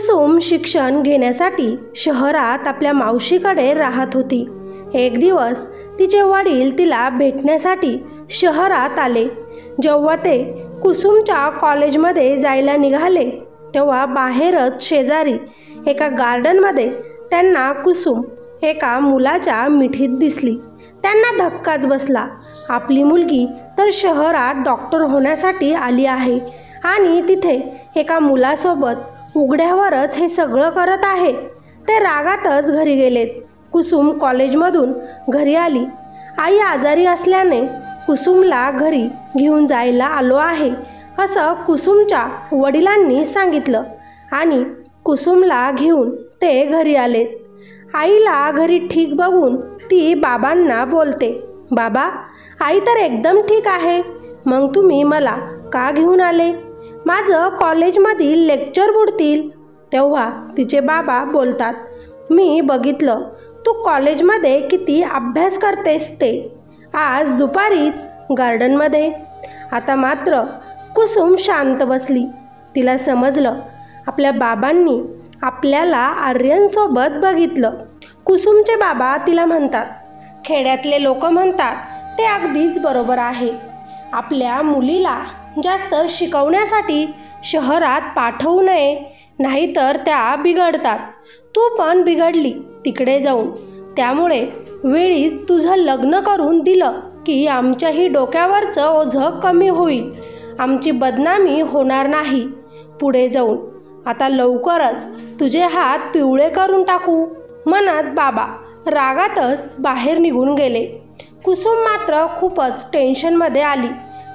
कुसुम शिक्षण घेण्यासाठी शहरात आपल्या मावशीकडे राहत होती. एक दिवस तिचे वडील तिला भेटण्यासाठी शहरात आले. जेव्हा ते कुसुमच्या कॉलेजमध्ये जायला निघाले तेव्हा बाहेरच शेजारी एका गार्डनमध्ये त्यांना कुसुम एका मुलाच्या मिठीत दिसली. त्यांना धक्काच बसला. आपली मुलगी तर शहरात डॉक्टर होण्यासाठी आली आहे आणि तिथे एका मुलासोबत उघड्यावरच हे सगळं करत आहे. ते रागातच घरी गेलेत. कुसुम कॉलेजमधून घरी आली. आई आजारी असल्याने कुसुमला घरी घेऊन जायला आलो आहे असं कुसुमच्या वडिलांनी सांगितलं आणि कुसुमला घेऊन ते घरी आलेत. आईला घरी ठीक बघून ती बाबांना बोलते, बाबा, आई तर एकदम ठीक आहे, मग तुम्ही मला का घेऊन आले? माझं कॉलेजमधील लेक्चर बुडतील. तेव्हा तिचे बाबा बोलतात, मी बघितलं तू कॉलेजमध्ये किती अभ्यास करतेस ते, आज दुपारीच गार्डनमध्ये. आता मात्र कुसुम शांत बसली. तिला समजलं आपल्या बाबांनी आपल्याला आर्यनसोबत बघितलं. कुसुमचे बाबा तिला म्हणतात, खेड्यातले लोक म्हणतात ते अगदीच बरोबर आहे. आपल्या मुलीला जास्त शिकवण्यासाठी शहरात पाठवू नये, नाहीतर त्या बिघडतात. तू पण बिघडली तिकडे जाऊन. त्यामुळे वेळीच तुझं लग्न करून दिलं की आमच्याही डोक्यावरचं ओझं कमी होईल. आमची बदनामी होणार नाही पुढे जाऊन. आता लवकरच तुझे हात पिवळे करून टाकू, म्हणत बाबा रागातच बाहेर निघून गेले. कुसुम मात्र खूपच टेन्शनमध्ये आली.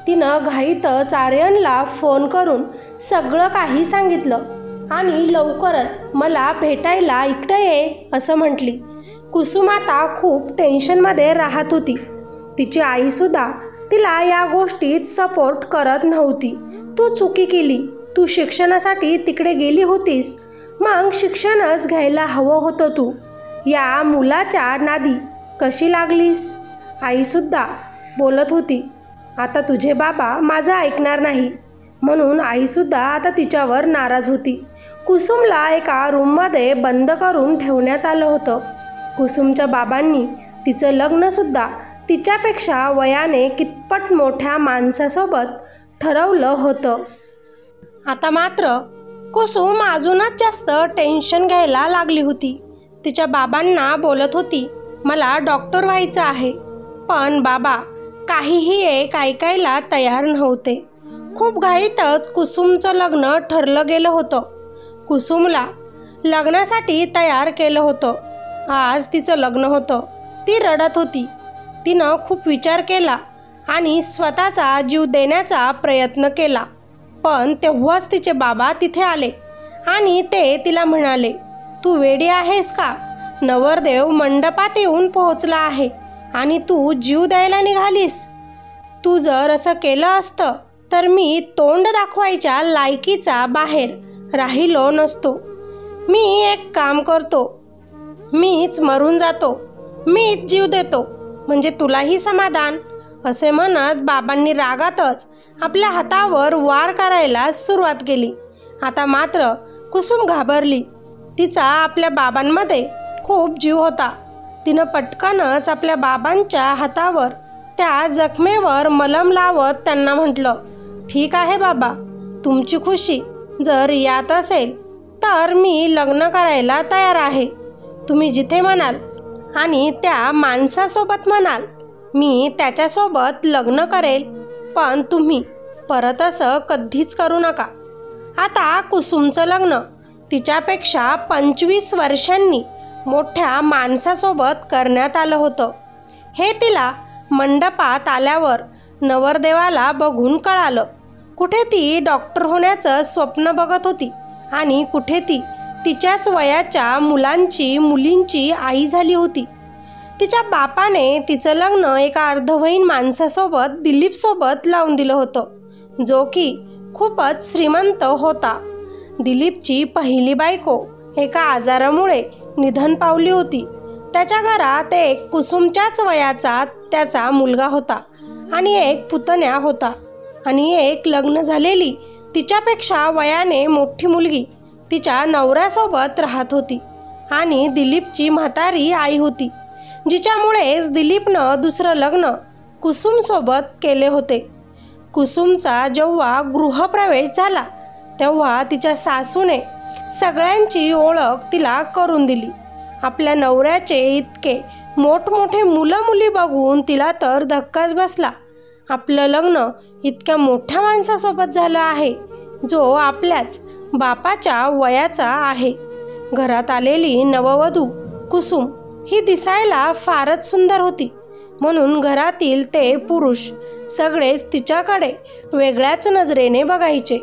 तिनं घाईतच आर्यनला फोन करून सगळं काही सांगितलं आणि लवकरच मला भेटायला इकडे ये असं म्हटली. कुसुम आता खूप टेन्शनमध्ये राहत होती. तिची आईसुद्धा तिला या गोष्टीत सपोर्ट करत नव्हती. तू चुकी केली. तू शिक्षणासाठी तिकडे गेली होतीस, मग शिक्षणच घ्यायला हवं होतं. तू या मुलाच्या नादी कशी लागलीस? आईसुद्धा बोलत होती. आता तुझे बाबा माझं ऐकणार नाही म्हणून आईसुद्धा आता तिच्यावर नाराज होती. कुसुमला एका रूममध्ये बंद करून ठेवण्यात आलं होतं. कुसुमच्या बाबांनी तिचं लग्नसुद्धा तिच्यापेक्षा वयाने कितपट मोठ्या माणसासोबत ठरवलं होतं. आता मात्र कुसुम अजूनच जास्त टेन्शन घ्यायला लागली होती. तिच्या बाबांना बोलत होती, मला डॉक्टर व्हायचं आहे. पण बाबा काहीही एक ऐकायला तयार नव्हते. खूप घाईतच कुसुमचं लग्न ठरलं गेलं होतं. कुसुमला लग्नासाठी तयार केलं होतं. आज तिचं लग्न होतं. ती रडत होती. तिनं खूप विचार केला आणि स्वतःचा जीव देण्याचा प्रयत्न केला. पण तेव्हाच तिचे बाबा तिथे आले आणि ते तिला म्हणाले, तू वेडी आहेस का? नवरदेव मंडपात येऊन पोहोचला आहे आणि तू जीव द्यायला निघालीस. तू जर असं केलं असतं तर मी तोंड दाखवायच्या लायकीचा बाहेर राहिलो नसतो. मी एक काम करतो, मीच मरून जातो, मीच जीव देतो, म्हणजे तुलाही समाधान. असे म्हणत बाबांनी रागातच आपल्या हातावर वार करायला सुरुवात केली. आता मात्र कुसुम घाबरली. तिचा आपल्या बाबांमध्ये खूप जीव होता. तिनं पटकनच आपल्या बाबांच्या हातावर त्या जखमेवर मलम लावत त्यांना म्हटलं, ठीक आहे बाबा, तुमची खुशी जर यात असेल तर मी लग्न करायला तयार आहे. तुम्ही जिथे म्हणाल आणि त्या माणसासोबत म्हणाल मी त्याच्यासोबत लग्न करेल. पण तुम्ही परत असं कधीच करू नका. आता कुसुमचं लग्न तिच्यापेक्षा 25 वर्षांनी मोठ्या माणसासोबत करण्यात आलं होतं. हे तिला मंडपात आल्यावर नवरदेवाला बघून कळालं. कुठे ती डॉक्टर होण्याचं स्वप्न बघत होती आणि कुठे ती तिच्याच वयाच्या मुलींची आई झाली होती. तिच्या बापाने तिचं लग्न एका अर्धवयीन माणसासोबत दिलीपसोबत लावून दिलं होतं, जो की खूपच श्रीमंत होता. दिलीपची पहिली बायको एका आजारामुळे निधन पावली होती. त्याच्या घरात एक कुसुमच्याच वयाचा त्याचा मुलगा होता आणि एक पुतण्या होता आणि एक लग्न झालेली तिच्यापेक्षा वयाने मोठी मुलगी तिच्या नवऱ्यासोबत राहत होती आणि दिलीपची म्हातारी आई होती, जिच्यामुळेच दिलीपनं दुसरं लग्न कुसुमसोबत केले होते. कुसुमचा जेव्हा गृहप्रवेश झाला तेव्हा तिच्या सासूने सगळ्यांची ओळख तिला करून दिली. आपल्या नवऱ्याचे इतके मोठमोठे मुलं मुली बघून तिला तर धक्काच बसला. आपलं लग्न इतक्या मोठ्या माणसासोबत झालं आहे जो आपल्याच बापाच्या वयाचा आहे. घरात आलेली नववधू कुसुम ही दिसायला फारच सुंदर होती, म्हणून घरातील ते पुरुष सगळेच तिच्याकडे वेगळ्याच नजरेने बघायचे.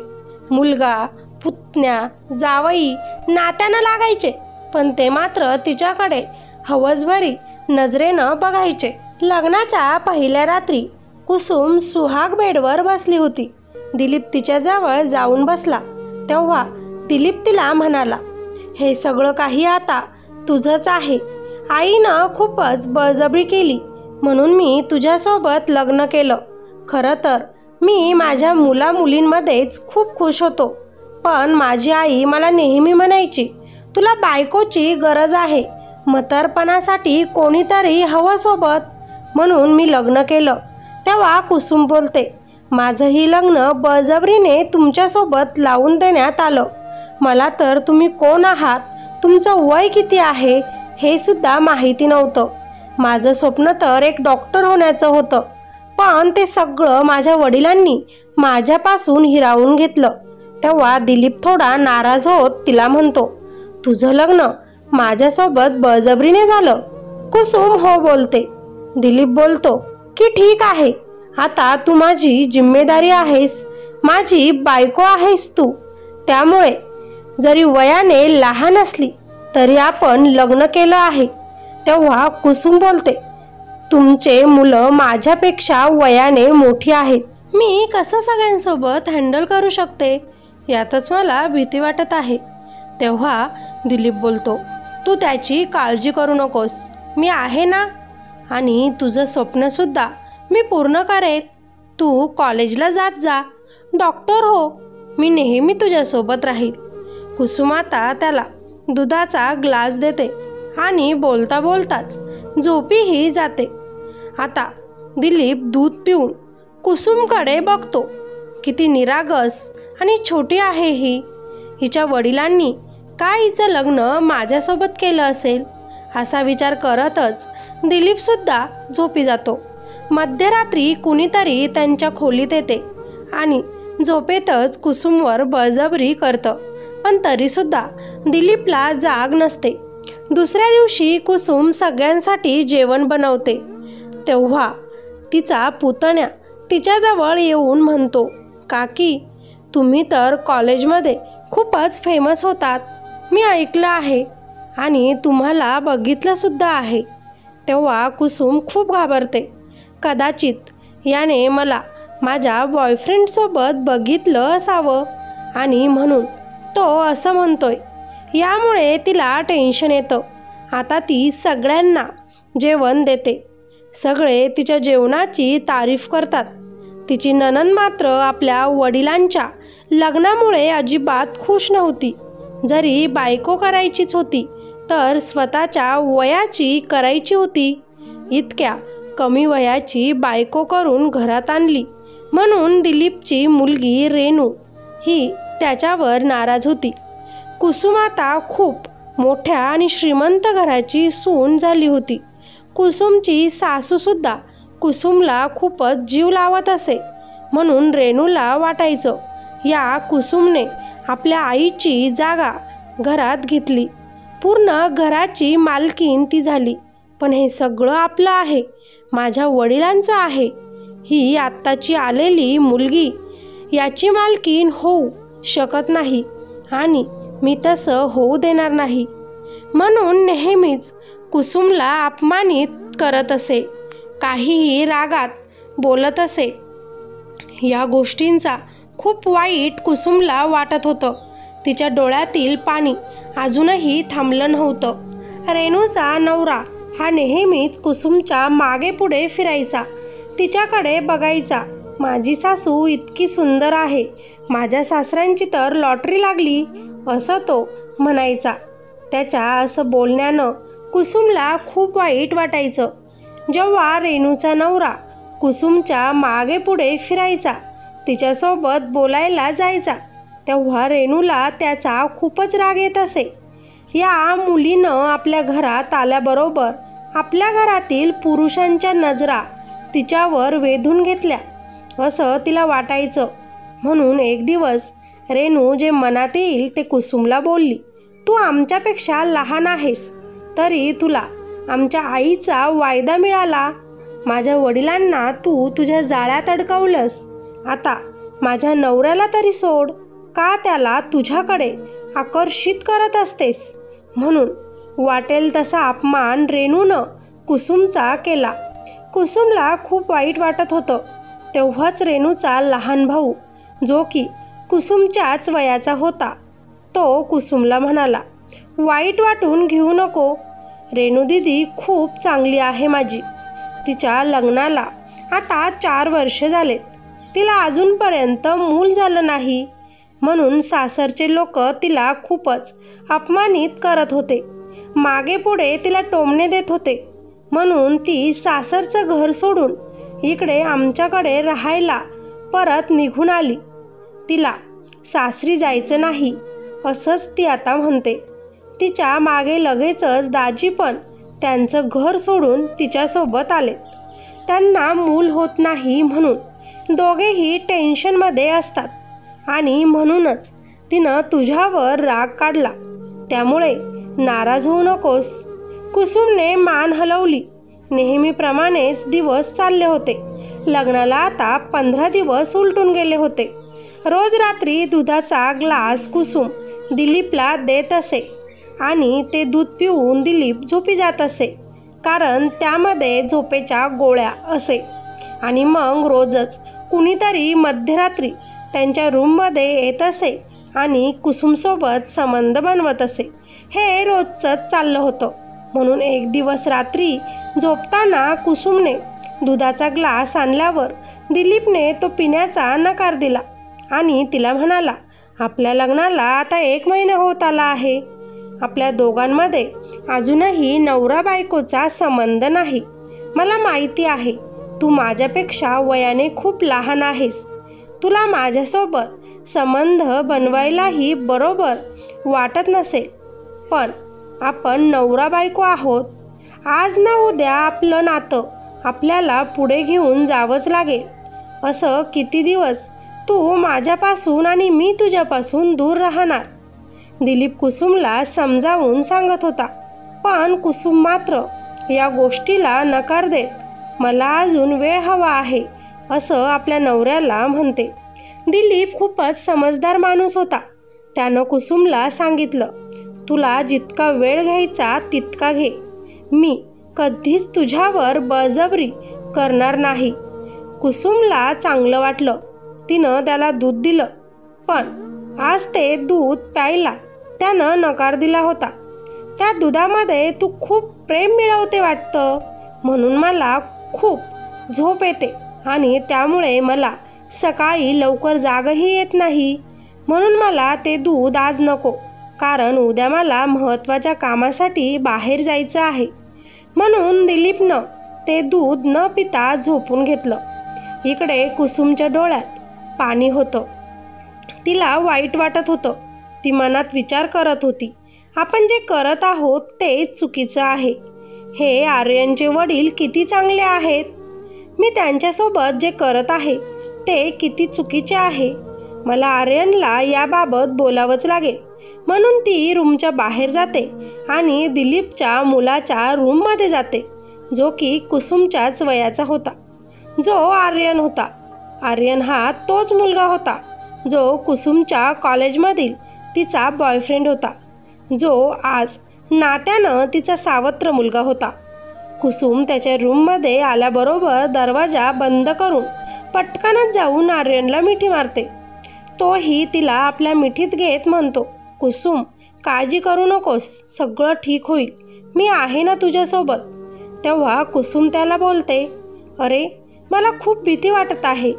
मुलगा, पुतण्या, जावई नात्यानं लागायचे, पण ते मात्र तिच्याकडे हवसभरी नजरेनं बघायचे. लग्नाच्या पहिल्या रात्री कुसुम सुहाग बेडवर बसली होती. दिलीप तिच्याजवळ जाऊन बसला तेव्हा दिलीप तिला म्हणाला, हे सगळं काही आता तुझंच आहे. आईनं खूपच बळजबरी केली म्हणून मी तुझ्यासोबत लग्न केलं. खरं तर मी माझ्या मुलामुलींमध्येच खूप खुश होतो, पण माझी आई मला नेहमी म्हणायची, तुला बायकोची गरज आहे, म्हातारपणासाठी कोणीतरी हवं सोबत, म्हणून मी लग्न केलं. तेव्हा कुसुम बोलते, माझंही लग्न बळजबरीने तुमच्यासोबत लावून देण्यात आलं. मला तर तुम्ही कोण आहात, तुमचं वय किती आहे हे सुद्धा माहिती नव्हतं. माझं स्वप्न तर एक डॉक्टर होण्याचं होतं, पण ते सगळं माझ्या वडिलांनी माझ्यापासून हिरावून घेतलं. तेव्हा दिलीप थोडा नाराज होत तिला म्हणतो, तुझं लग्न माझ्यासोबत बळजबरीने झालं? कुसुम हो बोलते. दिलीप बोलतो की ठीक आहे, आता तू माझी जिम्मेदारी आहेस, माझी बायको आहेस तू, त्यामुळे जरी वयाने लहान असली तरी आपण लग्न केलं आहे. तेव्हा कुसुम बोलते, तुमचे मुलं माझ्यापेक्षा वयाने मोठी आहेत, मी कसं सगळ्यांसोबत हँडल करू शकते यातच मला भीती वाटत आहे. तेव्हा दिलीप बोलतो, तू त्याची काळजी करू नकोस, मी आहे ना, आणि तुझं स्वप्नसुद्धा मी पूर्ण करेल. तू कॉलेजला जात जा, डॉक्टर हो, मी नेहमी तुझ्यासोबत राहील. कुसुम आता त्याला दुधाचा ग्लास देते आणि बोलता बोलताच झोपीही जाते. आता दिलीप दूध पिऊन कुसुमकडे बघतो. किती निरागस आणि छोटी आहे ही, हिच्या वडिलांनी काय हिचं लग्न माझ्यासोबत केलं असेल असा विचार करतच दिलीपसुद्धा झोपी जातो. मध्यरात्री कुणीतरी त्यांच्या खोलीत येते आणि झोपेतच कुसुमवर बळजबरी करतं, पण तरीसुद्धा दिलीपला जाग नसते. दुसऱ्या दिवशी कुसुम सगळ्यांसाठी जेवण बनवते. तेव्हा तिचा पुतण्या तिच्याजवळ येऊन म्हणतो, काकी, तुम्ही तर कॉलेजमध्ये खूपच फेमस होतात, मी ऐकलं आहे आणि तुम्हाला बघितलंसुद्धा आहे. तेव्हा कुसुम खूप घाबरते. कदाचित याने मला माझ्या बॉयफ्रेंडसोबत बघितलं असावं आणि म्हणून तो असं म्हणतोय. यामुळे तिला टेन्शन येतं. आता ती सगळ्यांना जेवण देते. सगळे तिच्या जेवणाची तारीफ करतात. तिची नणंद मात्र आपल्या वडिलांच्या लग्नामुळे अजिबात खुश नव्हती. जरी बायको करायचीच होती तर स्वतःच्या वयाची करायची होती. इतक्या कमी वयाची बायको करून घरात आणली म्हणून दिलीपची मुलगी रेणू ही त्याच्यावर नाराज होती. कुसुम आता खूप मोठ्या आणि श्रीमंत घराची सून झाली होती. कुसुमची सासूसुद्धा कुसुमला खूपच जीव लावत असे, म्हणून रेणूला वाटायचं या कुसुमने आपल्या आईची जागा घरात घेतली. पूर्ण घराची मालकीण ती झाली. पण हे सगळं आपलं आहे, माझ्या वडिलांचं आहे. ही आत्ताची आलेली मुलगी याची मालकीण होऊ शकत नाही आणि मी तसं होऊ देणार नाही. म्हणून नेहमीच कुसुमला अपमानित करत असे, काहीही रागात बोलत असे. या गोष्टींचा खूप वाईट कुसुमला वाटत होतं. तिच्या डोळ्यातील पाणी अजूनही थांबलं नव्हतं. रेणूचा नवरा हा नेहमीच कुसुमच्या मागे पुढे फिरायचा, तिच्याकडे बघायचा. माझी सासू इतकी सुंदर आहे, माझ्या सासऱ्यांची तर लॉटरी लागली असं तो म्हणायचा. त्याच्या असं बोलण्यानं कुसुमला खूप वाईट वाटायचं. जेव्हा रेणूचा नवरा कुसुमच्या मागे पुढे फिरायचा, तिच्यासोबत बोलायला जायचा, तेव्हा रेणूला त्याचा खूपच राग येत असे. या मुलीनं आपल्या घरात आल्याबरोबर आपल्या घरातील पुरुषांच्या नजरा तिच्यावर वेधून घेतल्या असं तिला वाटायचं. म्हणून एक दिवस रेणू जे मनात येईल ते कुसुमला बोलली. तू आमच्यापेक्षा लहान आहेस, तरी तुला आमच्या आईचा वायदा मिळाला. माझ्या वडिलांना तू तुझ्या जाळ्यात अडकवलंस. आता माझ्या नवऱ्याला तरी सोड, का त्याला तुझ्याकडे आकर्षित करत असतेस? म्हणून वाटेल तसा अपमान रेणूनं कुसुमचा केला. कुसुमला खूप वाईट वाटत होतं. तेव्हाच रेणूचा लहान भाऊ, जो की कुसुमच्याच वयाचा होता, तो कुसुमला म्हणाला, वाईट वाटून घेऊ नको. रेणू दीदी खूप चांगली आहे माझी. तिच्या लग्नाला आता 4 वर्ष झालेत. तिला अजूनपर्यंत मूल झालं नाही. म्हणून सासरचे लोक तिला खूपच अपमानित करत होते. मागे पुढे तिला टोमणे देत होते. म्हणून ती सासरचं घर सोडून इकडे आमच्याकडे राहायला परत निघून आली. तिला सासरी जायचं नाही असंच ती आता म्हणते. तिच्या मागे लगेचच दाजी पण त्यांचं घर सोडून तिच्यासोबत आलेत. त्यांना मूल होत नाही म्हणून दोघेही टेन्शनमध्ये असतात आणि म्हणूनच तिनं तुझ्यावर राग काढला. त्यामुळे नाराज होऊ नकोस. कुसुमने मान हलवली. नेहमीप्रमाणेच दिवस चालले होते. लग्नाला आता 15 दिवस उलटून गेले होते. रोज रात्री दुधाचा ग्लास कुसुम दिलीपला देत असे आणि ते दूध पिऊन दिलीप झोपी जात असे, कारण त्यामध्ये झोपेच्या गोळ्या असे. आणि मग रोजच कुणीतरी मध्यरात्री त्यांच्या रूममध्ये येत असे आणि कुसुमसोबत संबंध बनवत असे. हे रोजचंच चाललं होतं. म्हणून एक दिवस रात्री झोपताना कुसुमने दुधाचा ग्लास आणल्यावर दिलीपने तो पिण्याचा नकार दिला आणि तिला म्हणाला, आपल्या लग्नाला आता 1 महिना होत आला आहे. आपल्या दोघांमध्ये अजूनही नवरा बायकोचा संबंध नाही. मला माहिती आहे तू माझ्यापेक्षा वयाने खूप लहान आहेस. तुला माझ्यासोबत संबंध बनवायलाही बरोबर वाटत नसेल, पण आपण नवरा बायको आहोत. आज ना उद्या आपलं नातं आपल्याला पुढे घेऊन जावंच लागेल. असं किती दिवस तू माझ्यापासून आणि मी तुझ्यापासून दूर राहणार? दिलीप कुसुमला समजावून सांगत होता. पण कुसुम मात्र या गोष्टीला नकार देत, मला अजून वेळ हवा आहे असं आपल्या नवऱ्याला म्हणते. दिलीप खूपच समजदार माणूस होता. त्यानं कुसुमला सांगितलं, तुला जितका वेळ घ्यायचा तितका घे. मी कधीच तुझ्यावर बळजबरी करणार नाही. कुसुमला चांगलं वाटलं. तिनं त्याला दूध दिलं, पण आज ते दूध प्यायला त्यानं नकार दिला होता. त्या दुधामध्ये तू खूप प्रेम मिळवते वाटतं, म्हणून मला खूप झोप येते आणि त्यामुळे मला सकाळी लवकर जागही येत नाही. म्हणून मला ते दूध आज नको, कारण उद्या मला महत्त्वाच्या कामासाठी बाहेर जायचं आहे. म्हणून दिलीपनं ते दूध न पिता झोपून घेतलं. इकडे कुसुमच्या डोळ्यात पाणी होतं. तिला वाईट वाटत होतं. ती मनात विचार करत होती, आपण जे करत आहोत ते चुकीचं आहे. हे आर्यनचे वडील किती चांगले आहेत. मी त्यांच्यासोबत जे करत आहे ते किती चुकीचे आहे. मला आर्यनला याबाबत बोलावंच लागेल. म्हणून ती रूमच्या बाहेर जाते आणि दिलीपच्या मुलाच्या रूममध्ये जाते, जो की कुसुमच्याच वयाचा होता, जो आर्यन होता. आर्यन हा तोच मुलगा होता जो कुसुमच्या कॉलेजमधील तिचा बॉयफ्रेंड होता, जो आज नात्यानं तिचा सावत्र मुलगा होता. कुसुम त्याच्या रूममध्ये आल्याबरोबर दरवाजा बंद करून पटकनच जाऊन आर्यनला मिठी मारते. तोही तिला आपल्या मिठीत घेत म्हणतो, कुसुम, काळजी करू नकोस, सगळं ठीक होईल. मी आहे ना तुझ्यासोबत. तेव्हा कुसुम त्याला बोलते, अरे मला खूप भीती वाटत आहे.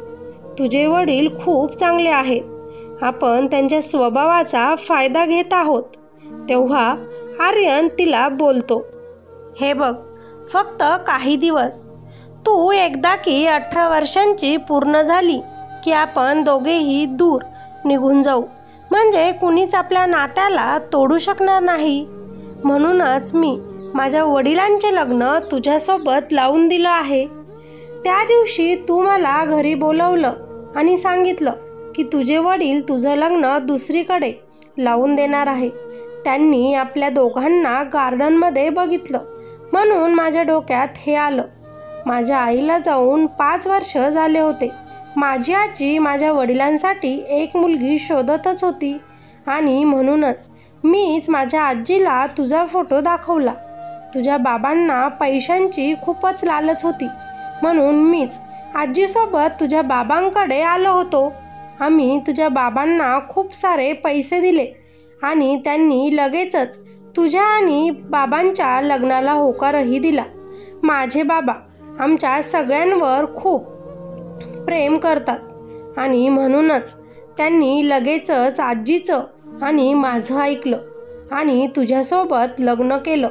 तुझे वडील खूप चांगले आहेत आपण त्यांच्या स्वभावाचा फायदा घेत आहोत. तेव्हा आर्यन तिला बोलतो, हे बघ, फक्त काही दिवस. तू एकदा की 18 वर्षांची पूर्ण झाली की आपण दोघेही दूर निघून जाऊ. म्हणजे कुणीच आपल्या नात्याला तोडू शकणार नाही. म्हणूनच मी माझ्या वडिलांचे लग्न तुझ्यासोबत लावून दिलं आहे. त्या दिवशी तू मला घरी बोलवलं आणि सांगितलं की तुझे वडील तुझं लग्न दुसरीकडे लावून देणार आहे. त्यांनी आपल्या दोघांना गार्डनमध्ये बघितलं म्हणून माझ्या डोक्यात हे आलं. माझ्या आईला जाऊन 5 वर्ष झाले होते. माझी आजी माझ्या वडिलांसाठी एक मुलगी शोधतच होती आणि म्हणूनच मीच माझ्या आजीला तुझा फोटो दाखवला. तुझ्या बाबांना पैशांची खूपच लालच होती म्हणून मीच आजीसोबत तुझ्या बाबांकडे आलो होतो. आम्ही तुझ्या बाबांना खूप सारे पैसे दिले आणि त्यांनी लगेचच तुझ्या आणि बाबांच्या लग्नाला होकारही दिला. माझे बाबा आमच्या सगळ्यांवर खूप प्रेम करतात आणि म्हणूनच त्यांनी लगेचच आजीचं आणि माझं ऐकलं आणि तुझ्यासोबत लग्न केलं.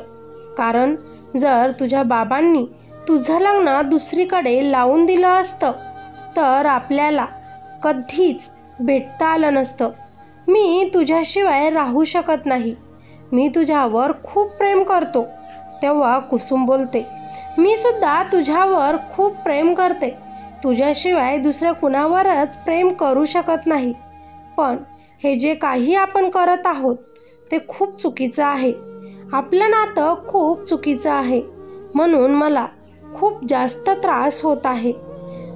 कारण जर तुझ्या बाबांनी तुझं लग्न दुसरीकडे लावून दिलं असतं तर आपल्याला कधीच भेटता आलं नसतं. मी तुझ्याशिवाय राहू शकत नाही. मी तुझ्यावर खूप प्रेम करतो. तेव्हा कुसुम बोलते, मी सुद्धा तुझ्यावर खूप प्रेम करते. तुझ्याशिवाय दुसऱ्या कुणावरच प्रेम करू शकत नाही. पण हे जे काही आपण करत आहोत ते खूप चुकीचं आहे. आपलं नातं खूप चुकीचं आहे. म्हणून मला खूप जास्त त्रास होत आहे.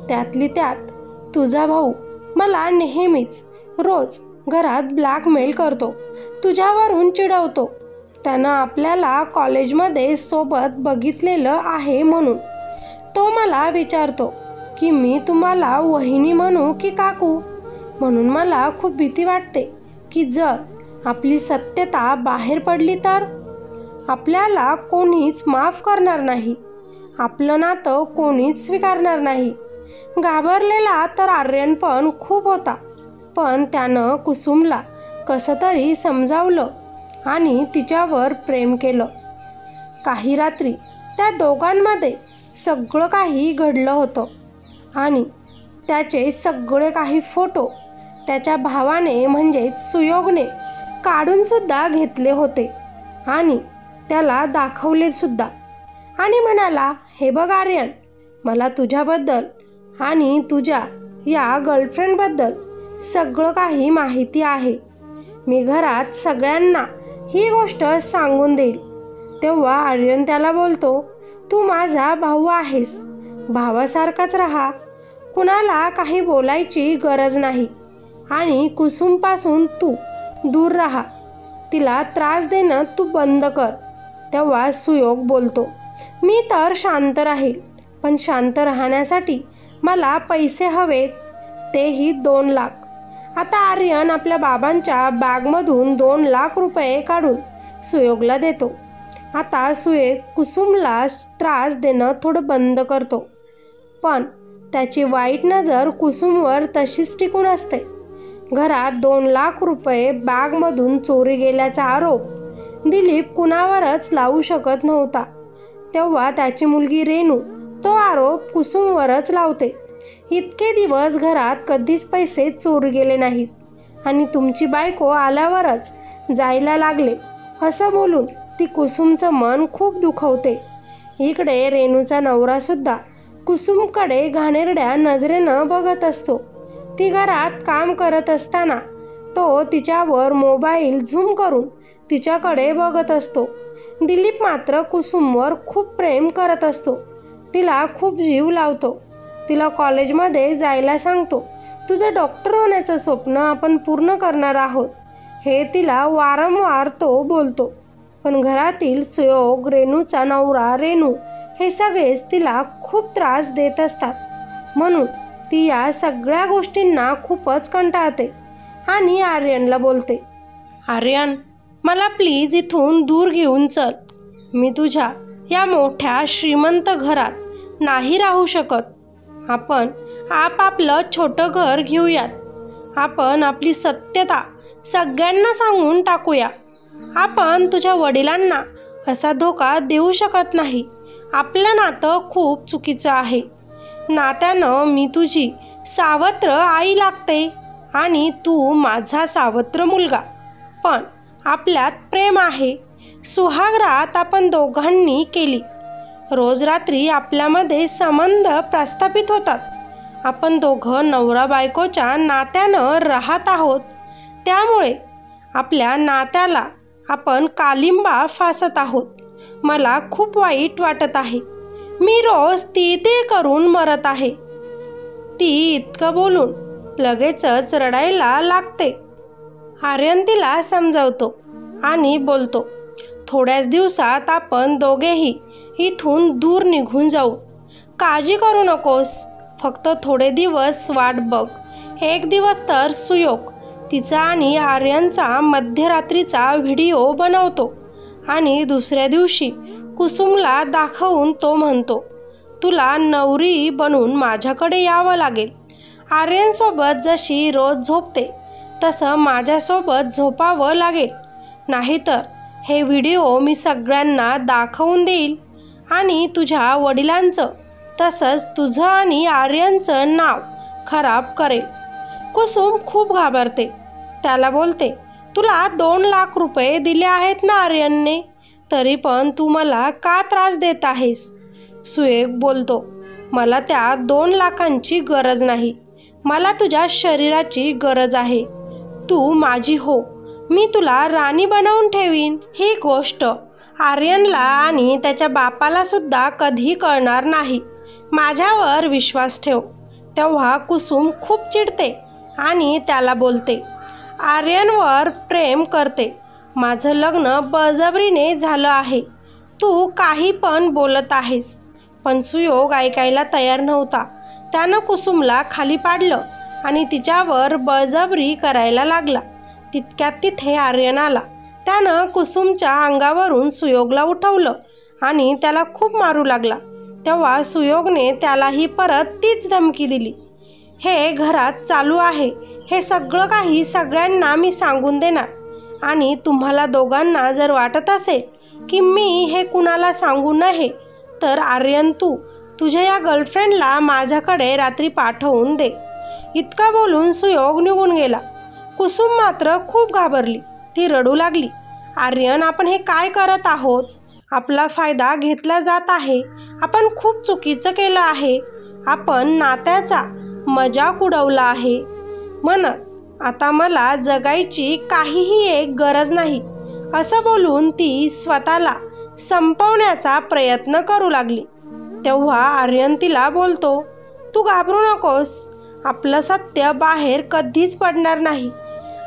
त्यातली त्यात तुझा भाऊ मला नेहमीच रोज घरात ब्लॅकमेल करतो, तुझ्यावरून चिडवतो. त्यानं आपल्याला कॉलेजमध्ये सोबत बघितलेलं आहे म्हणून तो मला विचारतो की मी तुम्हाला वहिनी म्हणू की काकू. म्हणून मला खूप भीती वाटते की जर आपली सत्यता बाहेर पडली तर आपल्याला कोणीच माफ करणार नाही. आपलं नातं कोणीच स्वीकारणार नाही. घाबरलेला तर आर्यन पण खूप होता. पण त्यानं कुसुमला कसं तरी समजावलं आणि तिच्यावर प्रेम केलं. काही रात्री त्या दोघांमध्ये सगळं काही घडलं होतं आणि त्याचे सगळे काही फोटो त्याच्या भावाने म्हणजेच सुयोगने काढूनसुद्धा घेतले होते आणि त्याला दाखवले सुद्धा आणि म्हणाला, हे बघ आर्यन, मला तुझ्याबद्दल आणि तुझ्या या गर्लफ्रेंडबद्दल सगळं काही माहिती आहे. मी घरात सगळ्यांना ही गोष्ट सांगून देईल. तेव्हा आर्यन त्याला बोलतो, तू माझा भाऊ आहेस. भावासारखाच राहा. कुणाला काही बोलायची गरज नाही आणि कुसुमपासून तू दूर राहा. तिला त्रास देणं तू बंद कर. तेव्हा सुयोग बोलतो, मी तर शांत राहील, पण शांत राहण्यासाठी मला पैसे हवेत, तेही 2 लाख. आता आर्यन आपल्या बाबांच्या बॅगमधून 2 लाख रुपये काढून सुयोगला देतो. आता सुयोग कुसुमला त्रास देणं थोडं बंद करतो. पण त्याची वाईट नजर कुसुमवर तशीच टिकून असते. घरात 2 लाख रुपये बॅगमधून चोरी गेल्याचा आरोप दिलीप कुणावरच लावू शकत नव्हता. तेव्हा त्याची मुलगी रेणू तो आरोप कुसुमवरच लावते. इतके दिवस घरात कधीच पैसे चोरी गेले नाहीत आणि तुमची बायको आल्यावरच जायला लागले असं बोलून ती कुसुमचं मन खूप दुखवते. इकडे रेणूचा नवरासुद्धा कुसुमकडे घाणेरड्या नजरेनं बघत असतो. ती घरात काम करत असताना तो तिच्यावर मोबाईल झूम करून तिच्याकडे बघत असतो. दिलीप मात्र कुसुमवर खूप प्रेम करत असतो. तिला खूप जीव लावतो. तिला कॉलेजमध्ये जायला सांगतो. तुझं डॉक्टर होण्याचं स्वप्न आपण पूर्ण करणार आहोत हे तिला वारंवार तो बोलतो. पण घरातील सुयोग, रेणूचा नवरा, रेणू हे सगळेच तिला खूप त्रास देत असतात. म्हणून ती या सगळ्या गोष्टींना खूपच कंटाळते आणि आर्यनला बोलते, आर्यन, मला प्लीज इथून दूर घेऊन चल. मी तुझ्या या मोठ्या श्रीमंत घरात नाही राहू शकत. आपण आपापलं छोटं घर घेऊयात आपण आपली सत्यता सगळ्यांना सांगून टाकूया. आपण तुझ्या वडिलांना असा धोका देऊ शकत नाही. आपलं नातं खूप चुकीचं आहे. नात्यानं मी तुझी सावत्र आई लागते आणि तू माझा सावत्र मुलगा. पण आपल्यात प्रेम आहे. सुहागरात आपण दोघांनी केली. रोज रात्री आपल्यामध्ये संबंध प्रस्थापित होतात. आपण दोघं नवरा बायकोच्या नात्यानं राहत आहोत. त्यामुळे आपल्या नात्याला आपण कालिंबा फासत आहोत. मला खूप वाईट वाटत आहे. मी रोज ती करून मरत आहे. ती इतकं बोलून लगेचच रडायला लागते. आर्यन तिला समजावतो आणि बोलतो, थोड्याच दिवसात आपण दोघेही इथून दूर निघून जाऊ. काळजी करू नकोस. फक्त थोडे दिवस वाट बघ. एक दिवस तर सुयोग तिचा आणि आर्यनचा मध्यरात्रीचा व्हिडिओ बनवतो आणि दुसऱ्या दिवशी कुसुमला दाखवून तो म्हणतो, तुला नवरी बनून माझ्याकडे यावं लागेल. आर्यनसोबत जशी रोज झोपते तसं माझ्यासोबत झोपावं लागेल. नाहीतर हे व्हिडिओ मी सगळ्यांना दाखवून देईल आणि तुझ्या वडिलांचं तसंच तुझं आणि आर्यनचं नाव खराब करेल. कुसुम खूप घाबरते. त्याला बोलते, तुला 2 लाख रुपये दिले आहेत ना आर्यनने, तरी पण तू मला का त्रास देत आहेस? सुयोग बोलतो, मला त्या 2 लाखांची गरज नाही. मला तुझ्या शरीराची गरज आहे. तू माझी हो. मी तुला राणी बनवून ठेवीन. ही गोष्ट आर्यनला आणि त्याच्या बापाला सुद्धा कधी कळणार नाही. माझ्यावर विश्वास ठेव. तेव्हा कुसुम खूप चिडते आणि त्याला बोलते, आर्यनवर प्रेम करते. माझं लग्न बळजबरीने झालं आहे. तू काही पण बोलत आहेस. पण सुयोग ऐकायला तयार नव्हता. त्यानं कुसुमला खाली पाडलं आणि तिच्यावर बळजबरी करायला लागला. तितक्यात तिथे आर्यन आला. त्यानं कुसुमच्या अंगावरून सुयोगला उठवलं आणि त्याला खूप मारू लागला. तेव्हा सुयोगने त्यालाही परत तीच धमकी दिली. हे घरात चालू आहे. हे सगळं काही सगळ्यांना मी सांगून देणार. आणि तुम्हाला दोघांना जर वाटत असेल की मी हे कुणाला सांगू नये, तर आर्यन तू तुझ्या या गर्लफ्रेंडला माझ्याकडे रात्री पाठवून दे. इतका बोलून सुयोग निघून गेला. कुसुम मात्र खूप घाबरली. ती रडू लागली. आर्यन, आपण हे काय करत आहोत? आपला फायदा घेतला जात आहे. आपण खूप चुकीचं केलं आहे. आपण नात्याचा मजाक उडवला आहे. म्हणत आता मला जगायची काहीही एक गरज नाही, असं बोलून ती स्वतःला संपवण्याचा प्रयत्न करू लागली. तेव्हा आर्यन तिला बोलतो, तू घाबरू नकोस. आपलं सत्य बाहेर कधीच पडणार नाही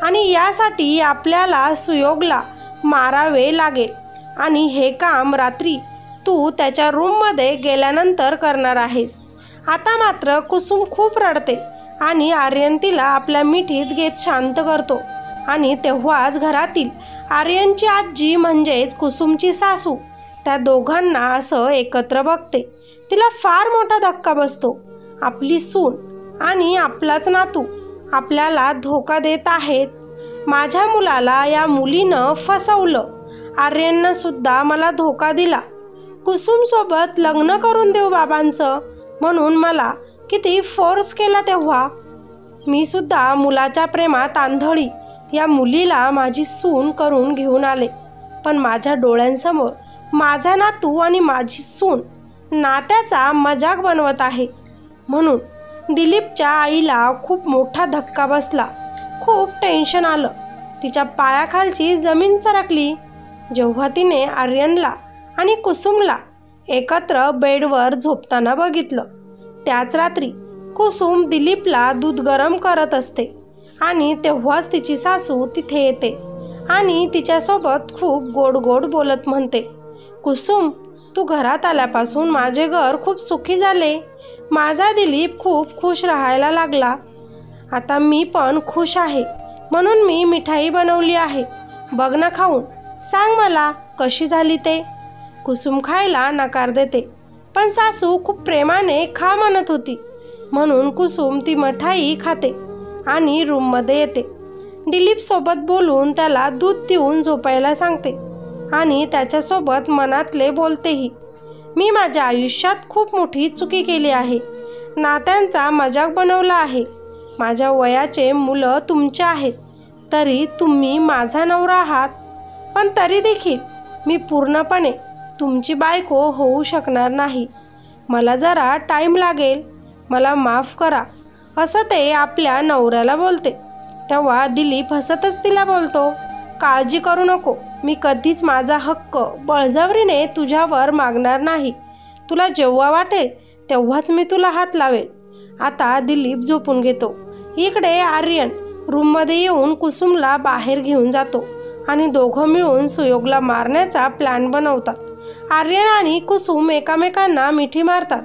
आणि यासाठी आपल्याला सुयोगला मारावे लागेल. आणि हे काम रात्री तू त्याच्या रूममध्ये गेल्यानंतर करणार आहेस. आता मात्र कुसुम खूप रडते आणि आर्यन तिला आपल्या मिठीत घेत शांत करतो. आणि तेव्हाच घरातील आर्यनची आजी म्हणजेच कुसुमची सासू त्या दोघांना असं एकत्र बघते. तिला फार मोठा धक्का बसतो. आपली सून आणि आपलाच नातू आपल्याला धोका देत आहेत. माझ्या मुलाला या मुलीनं फसवलं. आर्यननं सुद्धा मला धोका दिला. कुसुमसोबत लग्न करून देऊ बाबांचं म्हणून मला किती फोर्स केला. तेव्हा मी सुद्धा मुलाच्या प्रेमात आंधळी या मुलीला माझी सून करून घेऊन आले. पण माझ्या डोळ्यांसमोर माझा नातू आणि माझी सून नात्याचा मजाक बनवत आहे. म्हणून दिलीपच्या आईला खूप मोठा धक्का बसला. खूप टेन्शन आलं. तिच्या पायाखालची जमीन सरकली जेव्हा तिने आर्यनला आणि कुसुमला एकत्र बेडवर झोपताना बघितलं. त्याच रात्री कुसुम दिलीपला दूध गरम करत असते आणि तेव्हाच तिची सासू तिथे येते आणि तिच्यासोबत खूप गोड गोड बोलत म्हणते, कुसुम, तू घरात आल्यापासून माझे घर खूप सुखी झाले. माझा दिलीप खूप खुश राहायला लागला. आता मी पण खुश आहे. म्हणून मी मिठाई बनवली आहे. बघ ना खाऊन. सांग मला कशी झाली ते. कुसुम खायला नकार देते. पण सासू खूप प्रेमाने खा म्हणत होती. म्हणून कुसुम ती मिठाई खाते आणि रूममध्ये येते. दिलीप सोबत बोलून त्याला दूध देऊन झोपायला सांगते आणि त्याच्यासोबत मनातले बोलतेही. मी माझ्या आयुष्यात खूप मोठी चुकी केली आहे. नात्यांचा मजाक बनवला आहे. माझ्या वयाचे मुलं तुमचे आहेत, तरी तुम्ही माझा नवरा आहात. पण तरी देखील मी पूर्णपणे तुमची बायको होऊ शकणार नाही. मला जरा टाईम लागेल. मला माफ करा, असं ते आपल्या नवऱ्याला बोलते. तेव्हा दिलीप हसतच तिला बोलतो, काळजी करू नको. मी कधीच माझा हक्क बळजबरीने तुझ्यावर मागणार नाही. तुला जेव्हा वाटेल तेव्हाच मी तुला हात लावेल. आता दिलीप झोपून घेतो. इकडे आर्यन रूममध्ये येऊन कुसुमला बाहेर घेऊन जातो आणि दोघं मिळून सुयोगला मारण्याचा प्लॅन बनवतात. आर्यन आणि कुसुम एकामेकांना मिठी मारतात.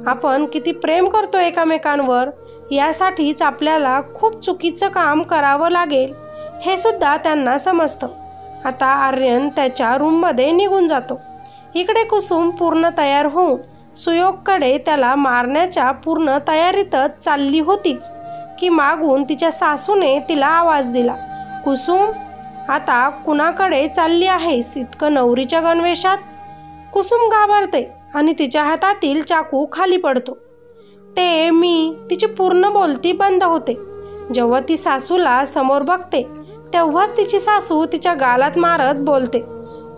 आपण किती प्रेम करतो एकामेकांवर, यासाठीच आपल्याला खूप चुकीचं काम करावं लागेल हे सुद्धा त्यांना समजतं. आता आर्यन त्याच्या रूममध्ये निघून जातो. इकडे कुसुम पूर्ण तयार होऊन सुयोगकडे त्याला मारण्याच्या पूर्ण तयारीतच चालली होतीच की मागून तिच्या सासूने तिला आवाज दिला, कुसुम, आता कुणाकडे चालली आहेस इतकं नवरीच्या गणवेशात? कुसुम घाबरते आणि तिच्या हातातील चाकू खाली पडतो. ते मी तिची पूर्ण बोलती बंद होते. जेव्हा ती सासूला समोर बघते तेव्हाच तिची सासू तिच्या गालात मारत बोलते,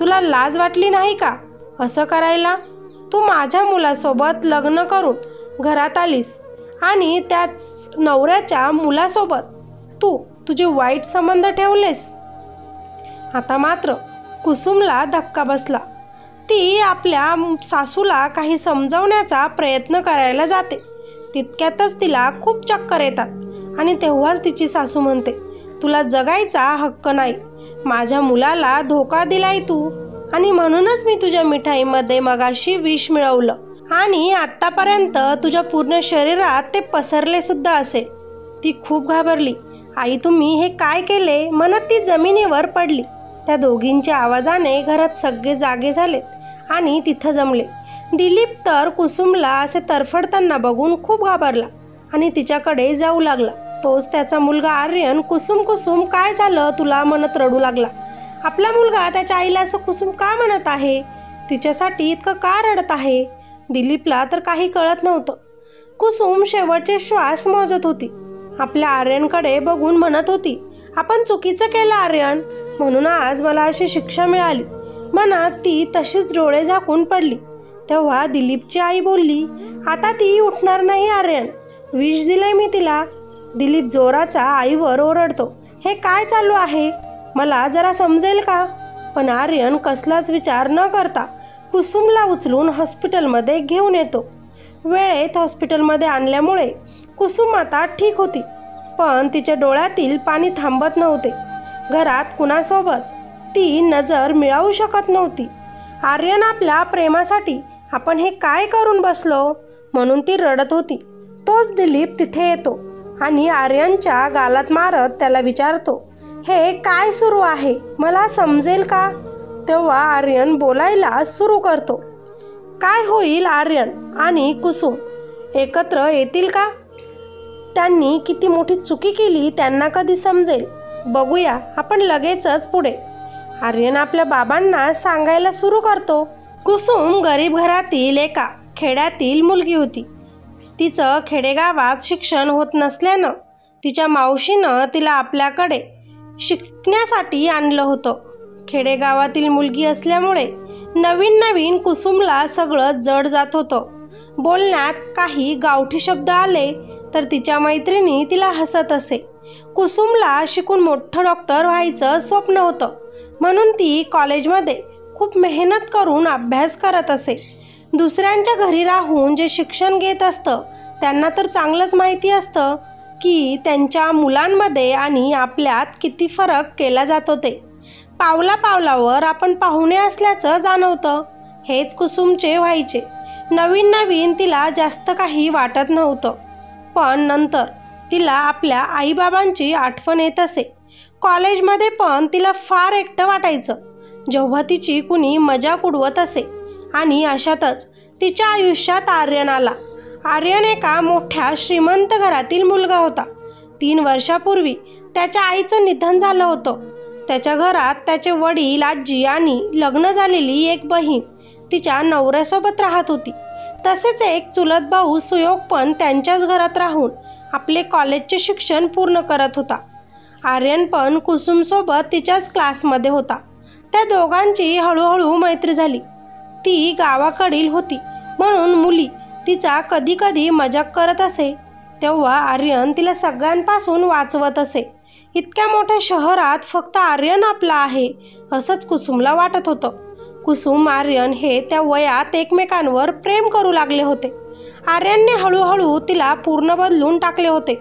तुला लाज वाटली नाही का असं करायला? तू माझ्या मुलासोबत लग्न करून घरात आलीस आणि त्याच नवऱ्याच्या मुलासोबत तुझे वाईट संबंध ठेवलेस. आता मात्र कुसुमला धक्का बसला. ती आपल्या सासूला काही समजावण्याचा प्रयत्न करायला जाते. तितक्यातच तिला खूप चक्कर येतात आणि तेव्हाच तिची सासू म्हणते, तुला जगायचा हक्क नाही. माझ्या मुलाला धोका दिलाय तू आणि म्हणूनच मी तुझ्या मिठाईमध्ये मगाशी विष मिळवलं आणि आत्तापर्यंत तुझ्या पूर्ण शरीरात ते पसरले सुद्धा असेल. ती खूप घाबरली. आई, तुम्ही हे काय केले म्हणत ती जमिनीवर पडली. त्या दोघींच्या आवाजाने घरात सगळे जागे झालेत आणि तिथं जमले. दिलीप तर कुसुमला असे तरफडताना बघून खूप घाबरला आणि तिच्याकडे जाऊ लागला. तोच त्याचा मुलगा आर्यन कुसुम कुसुम काय झालं तुला म्हणत रडू लागला. आपला मुलगा त्याच्या आईला असं कुसुम का म्हणत आहे, तिच्यासाठी इतकं का रडत आहे? दिलीपला तर काही कळत नव्हतं. कुसुम शेवटचे श्वास मोजत होती. आपल्या आर्यनकडे बघून म्हणत होती, आपण चुकीचं केलं आर्यन, म्हणून आज मला अशी शिक्षा मिळाली म्हणत ती तशीच डोळे झाकून पडली. तेव्हा दिलीपची आई बोलली, आता ती उठणार नाही आर्यन, विष दिलंय मी तिला. दिलीप जोराचा आईवर ओरडतो, हे काय चालू आहे, मला जरा समजेल का? पण आर्यन कसलाच विचार न करता कुसुमला उचलून हॉस्पिटलमध्ये घेऊन येतो. वेळेत हॉस्पिटलमध्ये आणल्यामुळे कुसुम आता ठीक होती, पण तिच्या डोळ्यातील पाणी थांबत नव्हते. घरात कुणासोबत ती नजर मिळवू शकत नव्हती. आर्यन आपल्या प्रेमासाठी आपण हे काय करून बसलो म्हणून ती रडत होती. तोच दिलीप तिथे येतो आणि आर्यनच्या गालात मारत त्याला विचारतो, हे काय सुरू आहे, मला समजेल का? तेव्हा आर्यन बोलायला सुरू करतो. काय होईल आर्यन आणि कुसुम एकत्र येतील का? त्यांनी किती मोठी चुकी केली त्यांना कधी समजेल? बघूया आपण लगेचच पुढे. आर्यन आपल्या बाबांना सांगायला सुरू करतो. कुसुम गरीब घरातील एका खेड्यातील मुलगी होती. तिचं खेडेगावात शिक्षण होत नसल्यानं तिच्या मावशीनं तिला आपल्याकडे शिकण्यासाठी आणलं होतं. खेडेगावातील मुलगी असल्यामुळे नवीन नवीन कुसुमला सगळं जड जात होतं. बोलण्यात काही गावठी शब्द आले तर तिच्या मैत्रिणी तिला हसत असे. कुसुमला शिकून मोठं डॉक्टर व्हायचं स्वप्न होतं, म्हणून ती कॉलेजमध्ये खूप मेहनत करून अभ्यास करत असे. दुसऱ्यांच्या घरी राहून जे शिक्षण घेत असतं त्यांना तर चांगलंच माहिती असतं की त्यांच्या मुलांमध्ये आणि आपल्यात किती फरक केला जातो. ते पावला पावलावर आपण पाहुणे असल्याचं जाणवतं. हेच कुसुमचे व्हायचे. नवीन नवीन तिला जास्त काही वाटत नव्हतं, पण नंतर तिला आपल्या आईबाबांची आठवण येत असे. कॉलेजमध्ये पण तिला फार एकटं वाटायचं जेव्हा तिची कुणी मजाक उडवत असे. आणि अशातच तिच्या आयुष्यात आर्यन आला. आर्यन एका मोठ्या श्रीमंत घरातील मुलगा होता. 3 वर्षापूर्वी त्याच्या आईचं निधन झालं होतं. त्याच्या घरात त्याचे वडील, आजी आणि लग्न झालेली एक बहीण तिच्या नवऱ्यासोबत राहत होती. तसेच एक चुलत भाऊ सुयोग पण त्यांच्याच घरात राहून आपले कॉलेजचे शिक्षण पूर्ण करत होता. आर्यन पण कुसुमसोबत तिच्याच क्लासमध्ये होता. त्या दोघांची हळूहळू मैत्री झाली. ती गावाकडील होती म्हणून मुली तिचा कधी कधी मजाक करत असे, तेव्हा आर्यन तिला सगळ्यांपासून वाचवत असे. इतक्या मोठ्या शहरात फक्त आर्यन आपला आहे असंच कुसुमला वाटत होतं. कुसुम, आर्यन हे त्या वयात एकमेकांवर प्रेम करू लागले होते. आर्यनने हळूहळू तिला पूर्ण बदलून टाकले होते.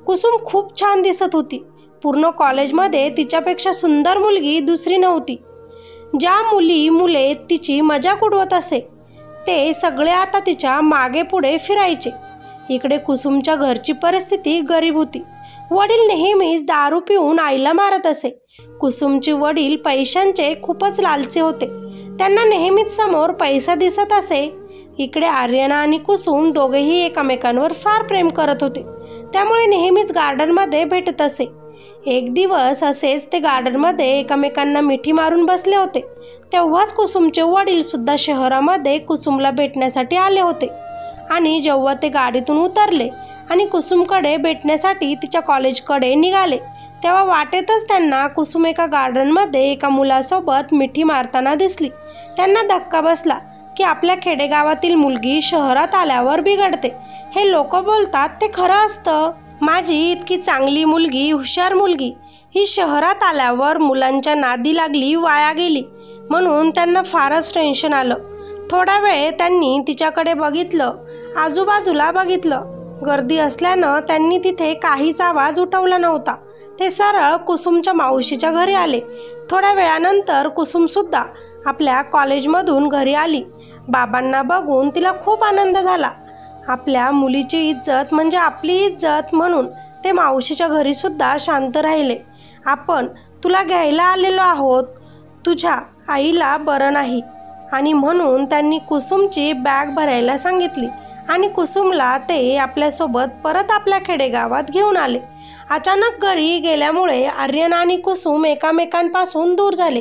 कुसुम खूप छान दिसत होती. पूर्ण कॉलेजमध्ये तिच्यापेक्षा सुंदर मुलगी दुसरी नव्हती. ज्या मुले तिची मजाक उडवत असे ते सगळे आता तिच्या मागे पुढे फिरायचे. इकडे कुसुमच्या घरची परिस्थिती गरीब होती. वडील नेहमीच दारू पिऊन आईला मारत असे. कुसुमचे वडील पैशांचे खूपच लालचे होते. त्यांना नेहमीच समोर पैसा दिसत असे. इकडे आर्यन आणि कुसुम दोघेही एकमेकांवर फार प्रेम करत होते, त्यामुळे नेहमीच गार्डनमध्ये भेटत असे. एक दिवस असेच ते गार्डनमध्ये एकमेकांना मिठी मारून बसले होते. तेव्हाच कुसुमचे वडील सुद्धा शहरामध्ये कुसुमला भेटण्यासाठी आले होते. आणि जेव्हा ते गाडीतून उतरले आणि कुसुमकडे भेटण्यासाठी तिच्या कॉलेजकडे निघाले, तेव्हा वाटेतच त्यांना कुसुम एका गार्डनमध्ये एका मुलासोबत मिठी मारताना दिसली. त्यांना धक्का बसला की आपल्या खेडेगावातील मुलगी शहरात आल्यावर बिघडते. हे लोक बोलतात ते खरं असतं. माझी इतकी चांगली मुलगी, हुशार मुलगी ही शहरात आल्यावर मुलांच्या नादी लागली, वाया गेली म्हणून त्यांना फारच टेन्शन आलं. थोडा वेळ त्यांनी तिच्याकडे बघितलं, आजूबाजूला बघितलं. गर्दी असल्यानं त्यांनी तिथे काहीच आवाज उठवला नव्हता. ते सरळ कुसुमच्या मावशीच्या घरी आले. थोड्या वेळानंतर कुसुमसुद्धा आपल्या कॉलेजमधून घरी आली. बाबांना बघून तिला खूप आनंद झाला. आपल्या मुलीची इज्जत म्हणजे आपली इज्जत म्हणून ते मावशीच्या घरीसुद्धा शांत राहिले. आपण तुला घ्यायला आलेलो आहोत, तुझ्या आईला बरं नाही आणि म्हणून त्यांनी कुसुमची बॅग भरायला सांगितली आणि कुसुमला ते आपल्यासोबत परत आपल्या खेडेगावात घेऊन आले. अचानक घरी गेल्यामुळे आर्यन आणि कुसुम एकामेकांपासून दूर झाले.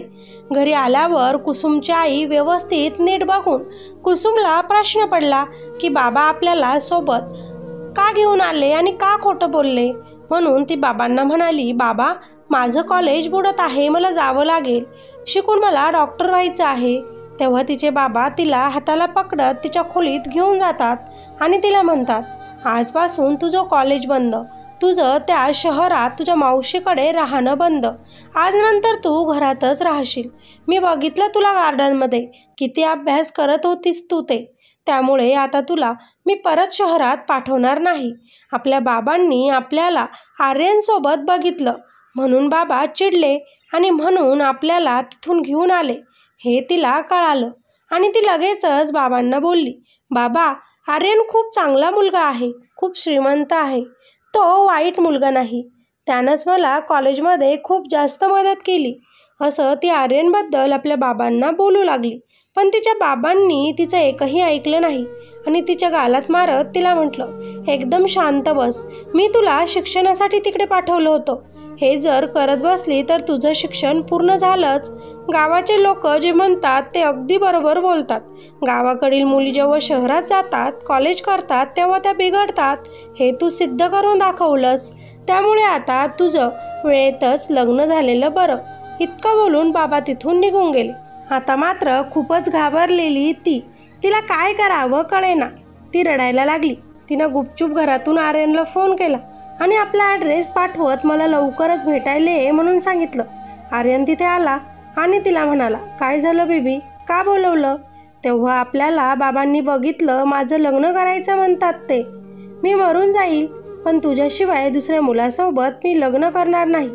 घरी आल्यावर कुसुमची आई व्यवस्थित नीट बघून कुसुमला प्रश्न पडला की बाबा आपल्याला सोबत का घेऊन आले आणि का खोटं बोलले. म्हणून ती बाबांना म्हणाली, बाबा माझं कॉलेज बुडत आहे, मला जावं लागेल, शिकून मला डॉक्टर व्हायचं आहे. तेव्हा तिचे बाबा तिला हाताला पकडत तिच्या खोलीत घेऊन जातात आणि तिला म्हणतात, आजपासून तुझं कॉलेज बंद, तुझं त्या शहरात तुझ्या मावशीकडे राहणं बंद. आज नंतर तू घरातच राहशील. मी बघितलं तुला गार्डनमध्ये किती अभ्यास करत होतीस तू ते, त्यामुळे आता तुला मी परत शहरात पाठवणार नाही. आपल्या बाबांनी आपल्याला आर्यनसोबत बघितलं म्हणून बाबा चिडले आणि म्हणून आपल्याला तिथून घेऊन आले हे तिला कळालं आणि ती लगेचच बाबांना बोलली, बाबा आर्यन खूप चांगला मुलगा आहे, खूप श्रीमंत आहे, तो वाईट मुलगा नाही, त्यानंच मला कॉलेजमध्ये खूप जास्त मदत केली. असं ती आर्यनबद्दल आपल्या बाबांना बोलू लागली. पण तिच्या बाबांनी तिचं एकही ऐकलं नाही आणि तिच्या गालात मारत तिला म्हटलं, एकदम शांत बस, मी तुला शिक्षणासाठी तिकडे पाठवलं होतं. हे जर करत बसली तर तुझं शिक्षण पूर्ण झालंच. गावाचे लोक जे म्हणतात ते अगदी बरोबर बोलतात. गावाकडील मुली जेव्हा शहरात जातात, कॉलेज करतात, तेव्हा त्या बिघडतात. हे तू सिद्ध करून दाखवलंस. त्यामुळे आता तुझं वेळेतच लग्न झालेलं बरं. इतकं बोलून बाबा तिथून निघून गेले. आता मात्र खूपच घाबरलेली तिला काय करावं कळेना. ती रडायला लागली. तिनं गुपचूप घरातून आर्यनला फोन केला आणि आपला ॲड्रेस पाठवत मला लवकरच भेटायला ये म्हणून सांगितलं. आर्यन तिथे आला आणि तिला म्हणाला, काय झालं बेबी, का बोलवलं. तेव्हा आपल्याला बाबांनी बघितलं, माझं लग्न करायचं म्हणतात ते. मी मरून जाईल पण तुझ्याशिवाय दुसऱ्या मुलासोबत मी लग्न करणार नाही,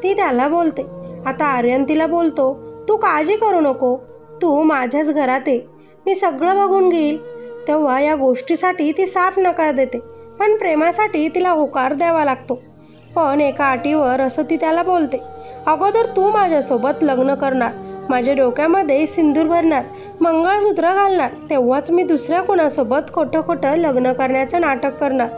ती त्याला बोलते. आता आर्यन तिला बोलतो, तू काळजी करू नको, तू माझ्याच घरात ये, मी सगळं बघून घेईल. तेव्हा या गोष्टीसाठी ती साफ नकार देते, पण प्रेमासाठी तिला होकार द्यावा लागतो. पण एका अटीवर असं ती त्याला बोलते, अगोदर तू माझ्यासोबत लग्न करणार, माझ्या डोक्यामध्ये सिंदूर भरणार, मंगळसूत्र घालणार, तेव्हाच मी दुसऱ्या कोणासोबत खोटं खोटं लग्न करण्याचं नाटक करणार.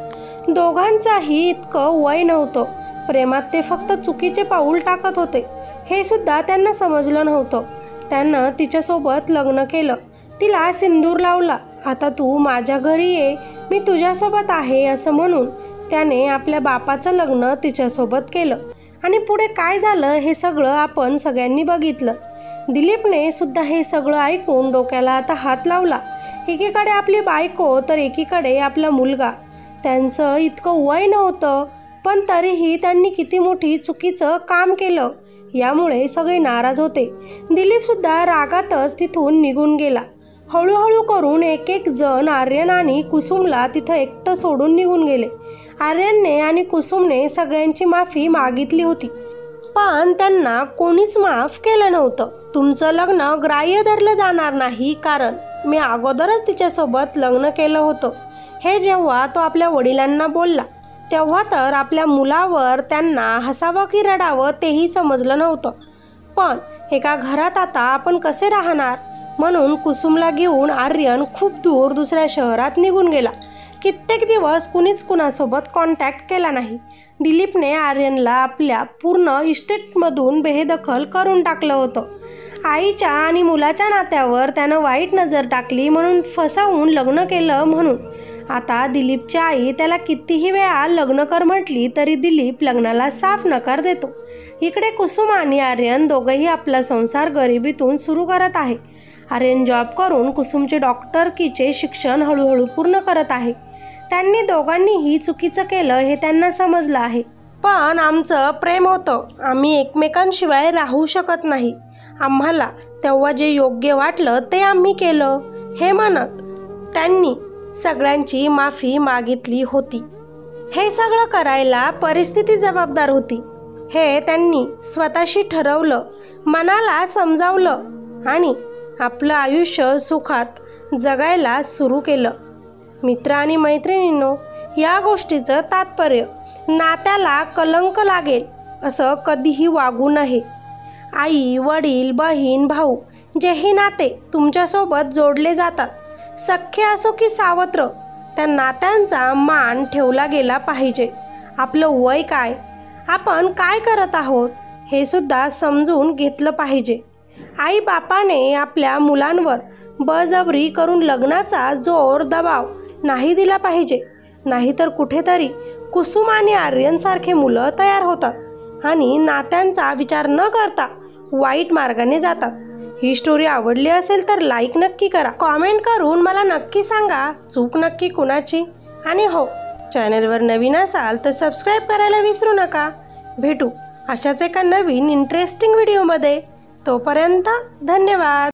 दोघांचाही इतकं वय नव्हतं. प्रेमात ते फक्त चुकीचे पाऊल टाकत होते हे सुद्धा त्यांना समजलं नव्हतं. त्यानं तिच्यासोबत लग्न केलं, तिला सिंदूर लावला. आता तू माझ्या घरी ये, मी तुझ्यासोबत आहे असं म्हणून त्याने आपल्या बापाचं लग्न तिच्यासोबत केलं. आणि पुढे काय झालं हे सगळं आपण सगळ्यांनी बघितलंच. दिलीपने सुद्धा हे सगळं ऐकून डोक्याला आता हात लावला. एकीकडे आपली बायको तर एकीकडे आपला मुलगा. त्यांचं इतकं वय नव्हतं, पण तरीही त्यांनी किती मोठी चुकीचं काम केलं. यामुळे सगळे नाराज होते. दिलीपसुद्धा रागातच तिथून निघून गेला. हळूहळू करून एक एक जण आर्यन आणि कुसुमला तिथं एकटं सोडून निघून गेले. आर्यनने आणि कुसुमने सगळ्यांची माफी मागितली होती, पण त्यांना कोणीच माफ केलं नव्हतं. तुमचं लग्न ग्राह्य धरलं जाणार नाही, कारण मी अगोदरच तिच्यासोबत लग्न केलं होतं. हे जेव्हा तो आपल्या वडिलांना बोलला तेव्हा तर आपल्या मुलावर त्यांना हसावं की रडावं तेही समजलं नव्हतं. पण एका घरात आता आपण कसे राहणार, म्हणून कुसुमला घेऊन आर्यन खूप दूर दुसऱ्या शहरात निघून गेला. कित्येक दिवस कुणीच कुणासोबत कॉन्टॅक्ट केला नाही. दिलीपने आर्यनला आपल्या पूर्ण इस्टेटमधून बेदखल करून टाकलं होतं. आईच्या आणि मुलाच्या नात्यावर त्यानं वाईट नजर टाकली म्हणून फसवून लग्न केलं. म्हणून आता दिलीपची आई त्याला कितीही वेळा लग्न कर म्हटली तरी दिलीप लग्नाला साफ नकार देतो. इकडे कुसुम आणि आर्यन दोघंही आपला संसार गरिबीतून सुरू करत आहे. आर्यन जॉब करून कुसुमचे डॉक्टरकीचे शिक्षण हळूहळू पूर्ण करत आहे. त्यांनी दोघांनीही चुकीचं केलं हे त्यांना समजलं आहे. पण आमचं प्रेम होतं, आम्ही एकमेकांशिवाय राहू शकत नाही. आम्हाला तेव्हा जे योग्य वाटलं ते आम्ही केलं, हे म्हणत त्यांनी सगळ्यांची माफी मागितली होती. हे सगळं करायला परिस्थिती जबाबदार होती हे त्यांनी स्वतःशी ठरवलं, मनाला समजावलं आणि आपलं आयुष्य सुखात जगायला सुरू केलं. मित्र आणि मैत्रिणींनो, या गोष्टीचं तात्पर्य नात्याला कलंक लागेल असं कधीही वागू नये. आई, वडील, बहीण, भाऊ जेही नाते तुमच्यासोबत जोडले जातात, सख्खे असो की सावत्र, त्या नात्यांचा मान ठेवला गेला पाहिजे. आपलं वय काय, आपण काय करत आहोत हे सुद्धा समजून घेतलं पाहिजे. आई बापाने आपल्या मुलांवर बळजबरी करून लग्नाचा जोर दबाव नाही दिला पाहिजे. नाहीतर कुठेतरी कुसुम आणि आर्यनसारखे मुलं तयार होतात आणि नात्यांचा विचार न करता वाईट मार्गाने जातात. ही स्टोरी आवडली असेल तर लाईक नक्की करा, कॉमेंट करून मला नक्की सांगा चूक नक्की कुणाची. आणि हो, चॅनलवर नवीन असाल तर सबस्क्राईब करायला विसरू नका. भेटू अशाच एका नवीन इंटरेस्टिंग व्हिडिओमध्ये. तोपर्यंत धन्यवाद.